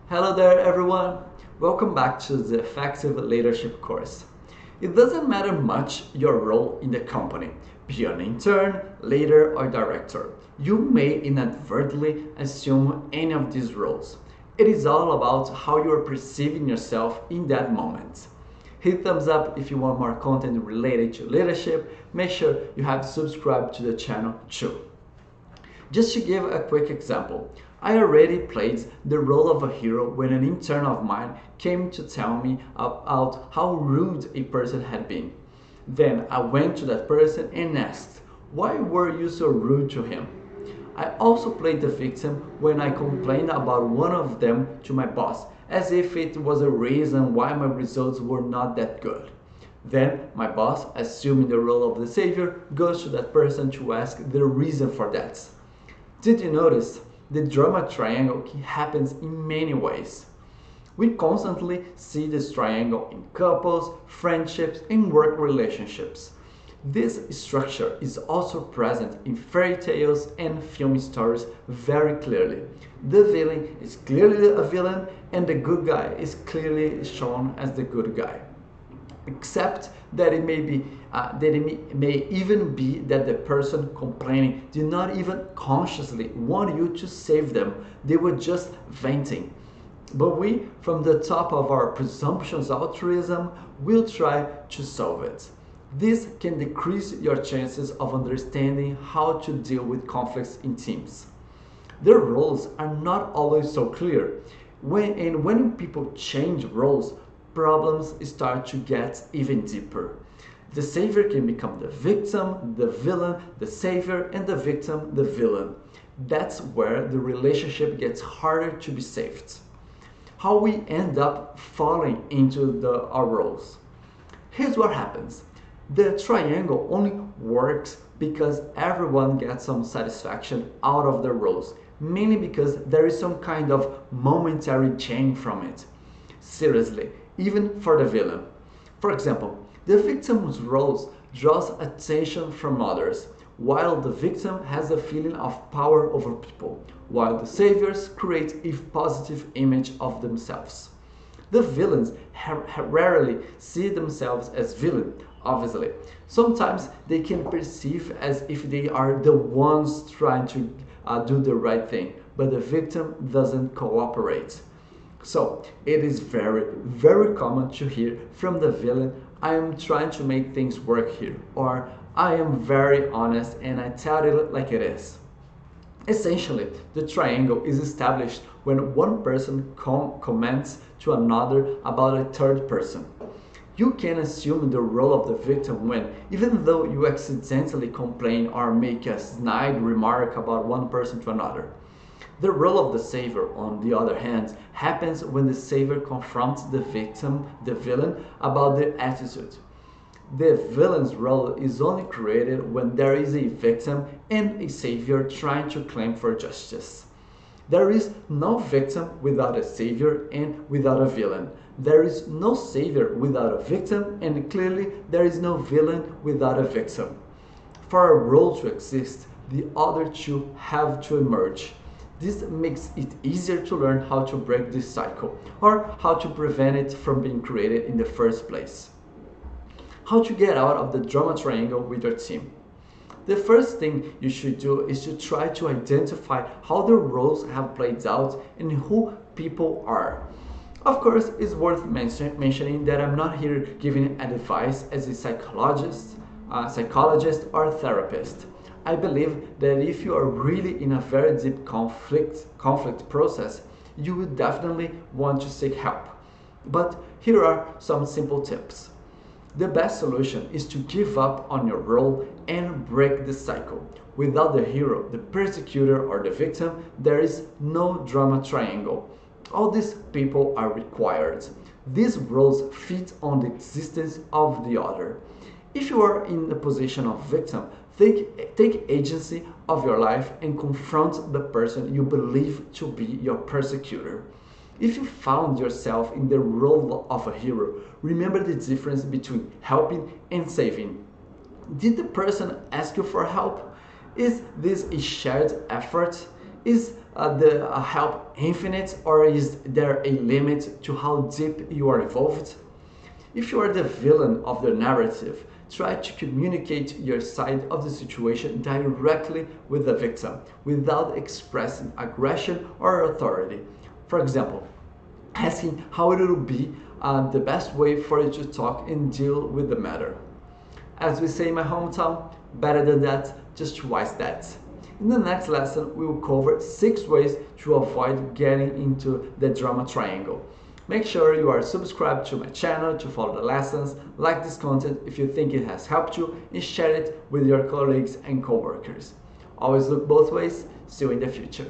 Hello there everyone! Welcome back to the Effective Leadership course. It doesn't matter much your role in the company, be an intern, leader or director. You may inadvertently assume any of these roles. It is all about how you are perceiving yourself in that moment. Hit thumbs up if you want more content related to leadership. Make sure you have subscribed to the channel too. Just to give a quick example, I already played the role of a hero when an intern of mine came to tell me about how rude a person had been. Then I went to that person and asked, "Why were you so rude to him?" I also played the victim when I complained about one of them to my boss, as if it was a reason why my results were not that good. Then my boss, assuming the role of the savior, goes to that person to ask the reason for that. Did you notice? The drama triangle happens in many ways. We constantly see this triangle in couples, friendships, and work relationships. This structure is also present in fairy tales and film stories very clearly. The villain is clearly a villain and the good guy is clearly shown as the good guy. Except that it may even be that the person complaining did not even consciously want you to save them. They were just venting. But we, from the top of our presumptions altruism, will try to solve it. This can decrease your chances of understanding how to deal with conflicts in teams. Their roles are not always so clear. When people change roles, problems start to get even deeper. The savior can become the victim, the villain, the savior, and the victim, the villain. That's where the relationship gets harder to be saved. How we end up falling into our roles. Here's what happens. The triangle only works because everyone gets some satisfaction out of their roles, mainly because there is some kind of momentary change from it. Seriously, even for the villain. For example, the victim's role draws attention from others, while the victim has a feeling of power over people, while the saviors create a positive image of themselves. The villains rarely see themselves as villains, obviously. Sometimes they can perceive as if they are the ones trying to do the right thing, but the victim doesn't cooperate. So it is very, very common to hear from the villain, "I am trying to make things work here," or "I am very honest and I tell it like it is." Essentially, the triangle is established when one person comments to another about a third person. You can assume the role of the victim when, even though you accidentally complain or make a snide remark about one person to another. The role of the savior, on the other hand, happens when the savior confronts the victim, the villain, about their attitude. The villain's role is only created when there is a victim and a savior trying to claim for justice. There is no victim without a savior and without a villain. There is no savior without a victim, and clearly there is no villain without a victim. For a role to exist, the other two have to emerge. This makes it easier to learn how to break this cycle, or how to prevent it from being created in the first place. How to get out of the drama triangle with your team. The first thing you should do is to try to identify how the roles have played out and who people are. Of course, it's worth mentioning that I'm not here giving advice as a psychologist or therapist. I believe that if you are really in a very deep conflict process, you would definitely want to seek help. But here are some simple tips. The best solution is to give up on your role and break the cycle. Without the hero, the persecutor, or the victim, there is no drama triangle. All these people are required. These roles feed on the existence of the other. If you are in the position of victim, take agency of your life and confront the person you believe to be your persecutor. If you found yourself in the role of a hero, remember the difference between helping and saving. Did the person ask you for help? Is this a shared effort? Is the help infinite, or is there a limit to how deep you are involved? If you are the villain of the narrative, try to communicate your side of the situation directly with the victim without expressing aggression or authority. For example, asking how it will be the best way for you to talk and deal with the matter. As we say in my hometown, better than that, just twice that. In the next lesson, we will cover 6 ways to avoid getting into the drama triangle. Make sure you are subscribed to my channel to follow the lessons, like this content if you think it has helped you, and share it with your colleagues and coworkers. Always look both ways. See you in the future.